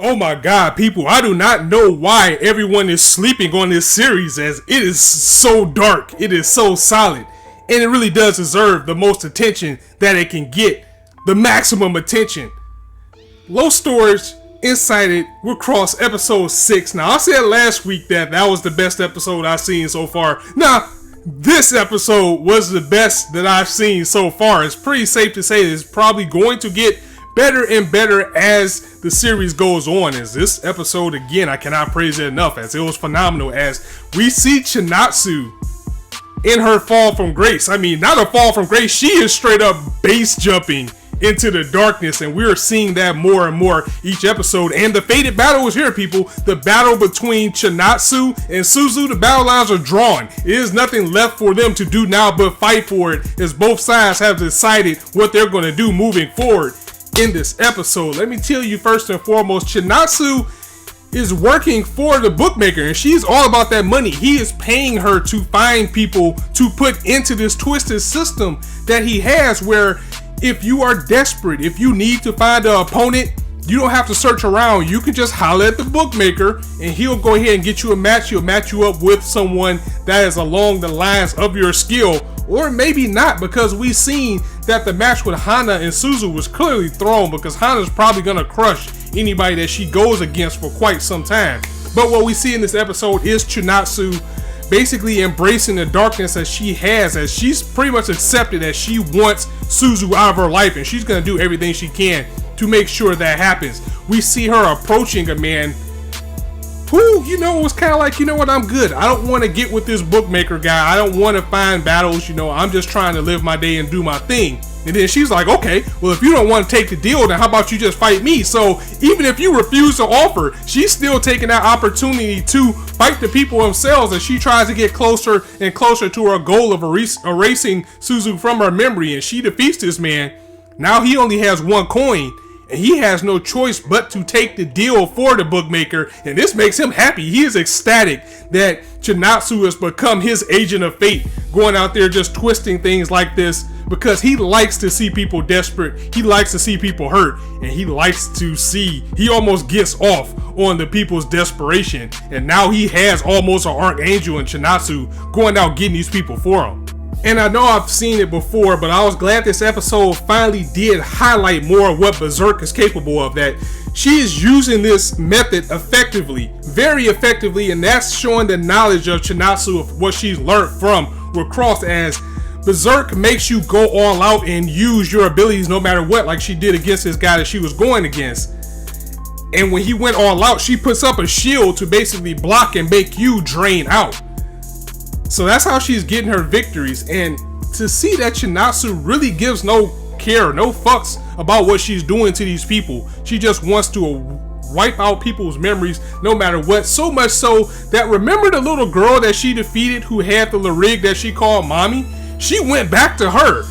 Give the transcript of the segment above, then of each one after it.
Oh my god, people, I do not know why everyone is sleeping on this series, as it is so dark, it is so solid, and it really does deserve the most attention that it can get, the maximum attention. Lostorage Incited WIXOSS episode 6. Now, I said last week that was the best episode I've seen so far. Now, this episode was the best that I've seen so far. It's pretty safe to say it's probably going to get better and better as the series goes on. As this episode, again, I cannot praise it enough, as it was phenomenal, as we see Chinatsu in her fall from grace. I mean, not a fall from grace, she is straight up base jumping into the darkness, and we're seeing that more and more each episode. And the fated battle is here, people. The battle between Chinatsu and Suzu, the battle lines are drawn. It is nothing left for them to do now but fight for it, as both sides have decided what they're going to do moving forward in this episode. Let me tell you, first and foremost, Chinatsu is working for the bookmaker, and she's all about that money. He is paying her to find people to put into this twisted system that he has, where if you are desperate, if you need to find an opponent, you don't have to search around. You can just holler at the bookmaker and he'll go ahead and get you a match. He'll match you up with someone that is along the lines of your skill, or maybe not, because we've seen that the match with Hana and Suzu was clearly thrown, because Hana's probably going to crush anybody that she goes against for quite some time. But what we see in this episode is Chinatsu basically embracing the darkness that she has, as she's pretty much accepted that she wants Suzu out of her life, and she's going to do everything she can to make sure that happens. We see her approaching a man who, was kind of like, I'm good. I don't want to get with this bookmaker guy. I don't want to find battles. I'm just trying to live my day and do my thing. And then she's like, okay, well, if you don't want to take the deal, then how about you just fight me? So even if you refuse to offer, she's still taking that opportunity to fight the people themselves, as she tries to get closer and closer to her goal of erasing Suzu from her memory. And she defeats this man. Now he only has one coin, and he has no choice but to take the deal for the bookmaker, and this makes him happy. He is ecstatic that Chinatsu has become his agent of fate, going out there just twisting things like this, because he likes to see people desperate, he likes to see people hurt, and he almost gets off on the people's desperation. And now he has almost an archangel in Chinatsu going out getting these people for him. And I know I've seen it before, but I was glad this episode finally did highlight more of what Berserk is capable of, that she is using this method effectively, very effectively, and that's showing the knowledge of Chinatsu of what she's learned from WIXOSS, as Berserk makes you go all out and use your abilities no matter what, like she did against this guy that she was going against. And when he went all out, she puts up a shield to basically block and make you drain out. So that's how she's getting her victories. And to see that Chinatsu really gives no care, no fucks about what she's doing to these people. She just wants to wipe out people's memories no matter what. So much so that, remember the little girl that she defeated who had the Larig that she called Mommy? She went back to her.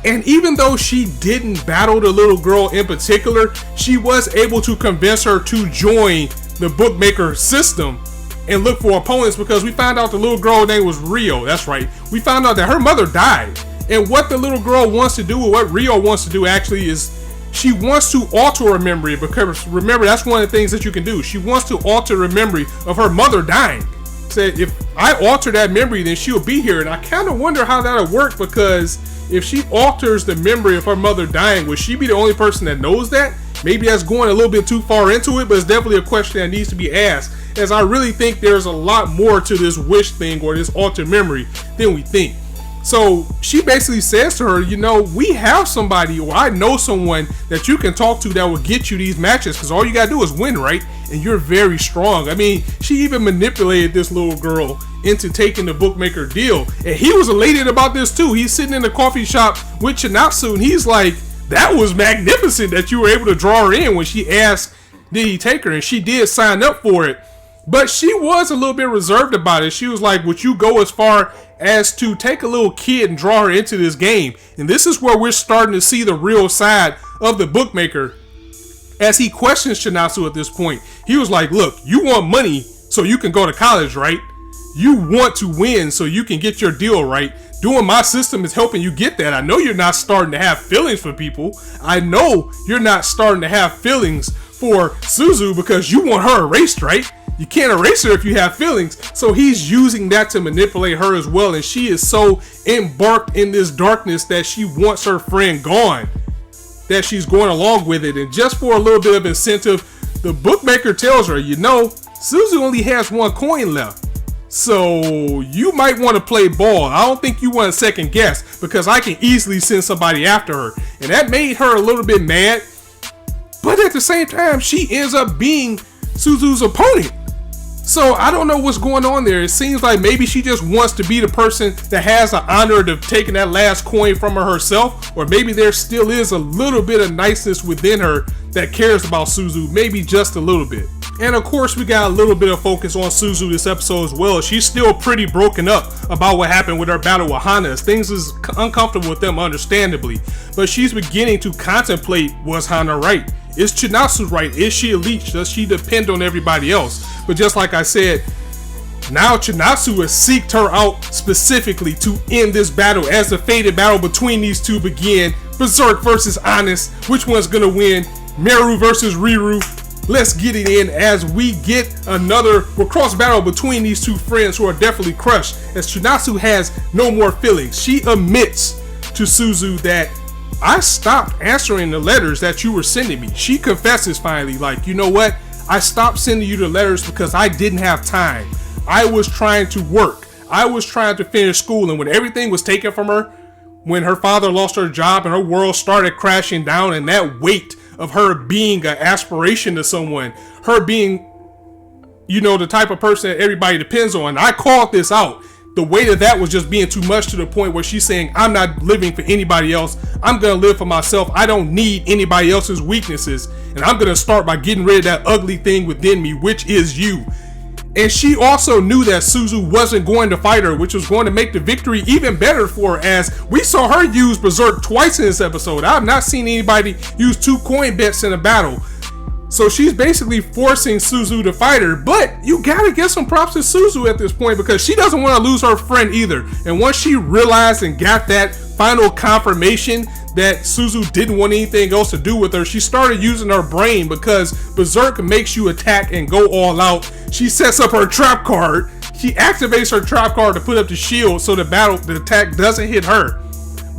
And even though she didn't battle the little girl in particular, she was able to convince her to join the bookmaker system and look for opponents, because we found out the little girl's name was Rio. That's right. We found out that her mother died. And what the little girl wants to do, or what Rio wants to do actually, is she wants to alter her memory, because remember, that's one of the things that you can do. She wants to alter the memory of her mother dying. Said, if I alter that memory, then she'll be here. And I kind of wonder how that'll work, because if she alters the memory of her mother dying, would she be the only person that knows that? Maybe that's going a little bit too far into it, but it's definitely a question that needs to be asked, as I really think there's a lot more to this wish thing, or this altered memory, than we think. So she basically says to her, we have somebody, or I know someone that you can talk to that will get you these matches, because all you gotta do is win, right? And you're very strong. I mean, she even manipulated this little girl into taking the bookmaker deal, and he was elated about this too. He's sitting in the coffee shop with Chinatsu, and he's like, that was magnificent that you were able to draw her in when she asked, did he take her? And she did sign up for it. But she was a little bit reserved about it. She was like, would you go as far as to take a little kid and draw her into this game? And this is where we're starting to see the real side of the bookmaker, as he questions Chinatsu at this point. He was like, look, you want money so you can go to college, right? You want to win so you can get your deal, right? doing my system is helping you get that. I know you're not starting to have feelings for people. I know you're not starting to have feelings for Suzu because you want her erased, right? You can't erase her if you have feelings. So he's using that to manipulate her as well. And she is so embarked in this darkness that she wants her friend gone, that she's going along with it. And just for a little bit of incentive, the bookmaker tells her, you know, Suzu only has 1 coin left. So you might want to play ball. I don't think you want to second guess because I can easily send somebody after her. And that made her a little bit mad. But at the same time, she ends up being Suzu's opponent. So I don't know what's going on there. It seems like maybe she just wants to be the person that has the honor of taking that last coin from her herself. Or maybe there still is a little bit of niceness within her that cares about Suzu. Maybe just a little bit. And of course, we got a little bit of focus on Suzu this episode as well. She's still pretty broken up about what happened with her battle with Hana. Things is uncomfortable with them, understandably. But she's beginning to contemplate, was Hana right? Is Chinatsu right? Is she a leech? Does she depend on everybody else? But just like I said, now Chinatsu has seeked her out specifically to end this battle. As the fated battle between these two begin, Berserk versus Honest. Which one's gonna win? Meru versus Riru. Let's get it in as we get another cross battle between these two friends who are definitely crushed, as Chinatsu has no more feelings. She admits to Suzu that I stopped answering the letters that you were sending me. She confesses finally, like, you know what? I stopped sending you the letters because I didn't have time. I was trying to work. I was trying to finish school, and when everything was taken from her, when her father lost her job and her world started crashing down, and that weight of her being an aspiration to someone, her being, you know, the type of person that everybody depends on. I called this out. The weight of that was just being too much, to the point where she's saying, I'm not living for anybody else. I'm going to live for myself. I don't need anybody else's weaknesses. And I'm going to start by getting rid of that ugly thing within me, which is you. And she also knew that Suzu wasn't going to fight her, which was going to make the victory even better for her, as we saw her use Berserk twice in this episode. I have not seen anybody use 2 coin bets in a battle. So she's basically forcing Suzu to fight her. But you gotta give some props to Suzu at this point, because she doesn't want to lose her friend either. And once she realized and got that final confirmation that Suzu didn't want anything else to do with her, she started using her brain, because Berserk makes you attack and go all out. She sets up her trap card. She activates her trap card to put up the shield so the attack doesn't hit her.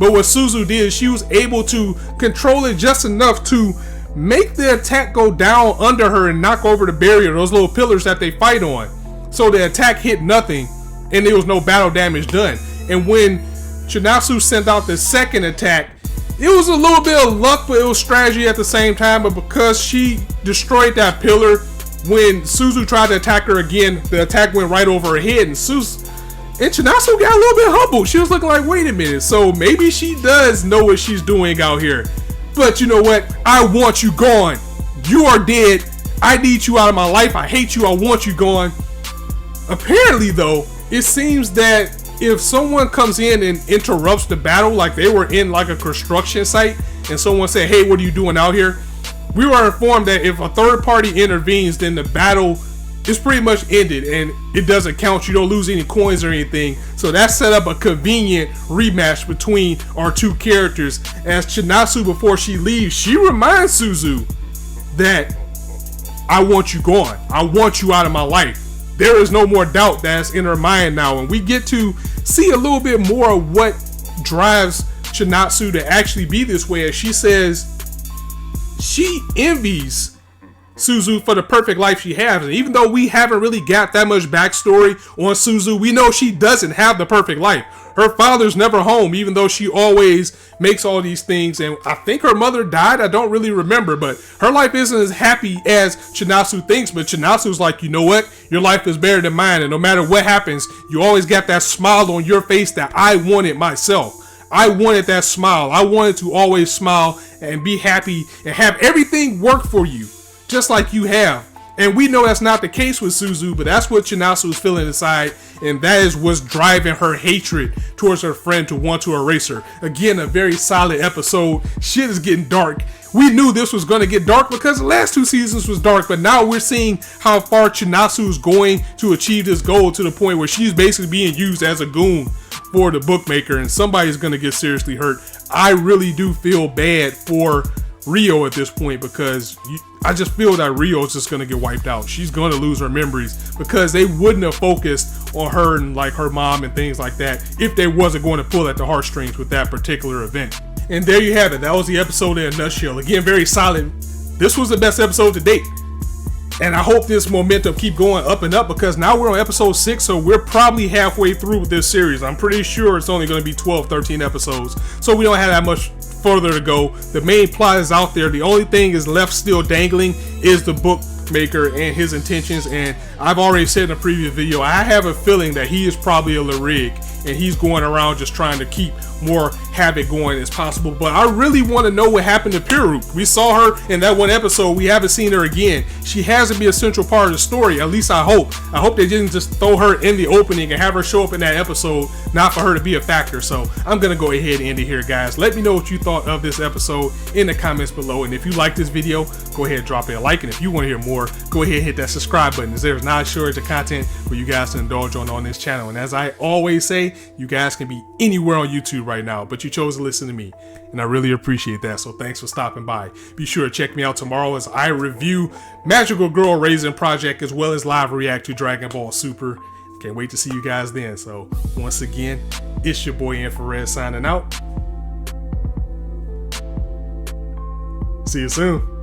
But what Suzu did, she was able to control it just enough to make the attack go down under her and knock over the barrier, those little pillars that they fight on. So the attack hit nothing and there was no battle damage done. And when Chinatsu sent out the second attack, it was a little bit of luck, but it was strategy at the same time. But because she destroyed that pillar, when Suzu tried to attack her again, the attack went right over her head, and Chinatsu got a little bit humbled. She was looking like, wait a minute, so maybe she does know what she's doing out here. But you know what? I want you gone. You are dead. I need you out of my life. I hate you. I want you gone. Apparently, though, it seems that if someone comes in and interrupts the battle, like they were in like a construction site, and someone said, hey, what are you doing out here? We were informed that if a third party intervenes, then the battle is pretty much ended and it doesn't count. You don't lose any coins or anything. So that set up a convenient rematch between our two characters, as Chinatsu, before she leaves, she reminds Suzu that I want you gone. I want you out of my life. There is no more doubt that's in her mind now, and we get to see a little bit more of what drives Chinatsu to actually be this way, as she says she envies Suzu for the perfect life she has. And even though we haven't really got that much backstory on Suzu, we know she doesn't have the perfect life. Her father's never home, even though she always makes all these things. And I think her mother died. I don't really remember, but her life isn't as happy as Chinatsu thinks. But Chinatsu's like, you know what? Your life is better than mine. And no matter what happens, you always got that smile on your face that I wanted myself. I wanted that smile. I wanted to always smile and be happy and have everything work for you, just like you have. And we know that's not the case with Suzu, but that's what Chinatsu is feeling inside, and that is what's driving her hatred towards her friend to want to erase her. Again, a very solid episode. Shit is getting dark. We knew this was going to get dark because the last 2 seasons was dark, but now we're seeing how far Chinatsu is going to achieve this goal, to the point where she's basically being used as a goon for the bookmaker, and somebody's going to get seriously hurt. I really do feel bad for Rio at this point, because I just feel that Rio is just going to get wiped out. She's going to lose her memories, because they wouldn't have focused on her and like her mom and things like that if they wasn't going to pull at the heartstrings with that particular event. And there you have it. That was the episode in a nutshell. Again, very solid. This was the best episode to date. And I hope this momentum keep going up and up, because now we're on episode 6, so we're probably halfway through with this series. I'm pretty sure it's only going to be 12, 13 episodes, so we don't have that much further to go. The main plot is out there. The only thing is left still dangling is the bookmaker and his intentions. And I've already said in a previous video, I have a feeling that he is probably a Larig, and he's going around just trying to keep more havoc going as possible. But I really want to know what happened to Piru. We saw her in that one episode. We haven't seen her again. She has to be a central part of the story. At least I hope. I hope they didn't just throw her in the opening and have her show up in that episode, not for her to be a factor. So I'm going to go ahead and end it here, guys. Let me know what you thought of this episode in the comments below. And if you like this video, go ahead and drop it a like. And if you want to hear more, go ahead and hit that subscribe button, as there's not a shortage of content for you guys to indulge on this channel. And as I always say, you guys can be anywhere on YouTube right now, but you chose to listen to me, and I really appreciate that. So thanks for stopping by. Be sure to check me out tomorrow as I review Magical Girl Raisin Project, as well as live react to Dragon Ball Super. Can't wait to see you guys then. So once again, it's your boy Infrar-Ed signing out. See you soon.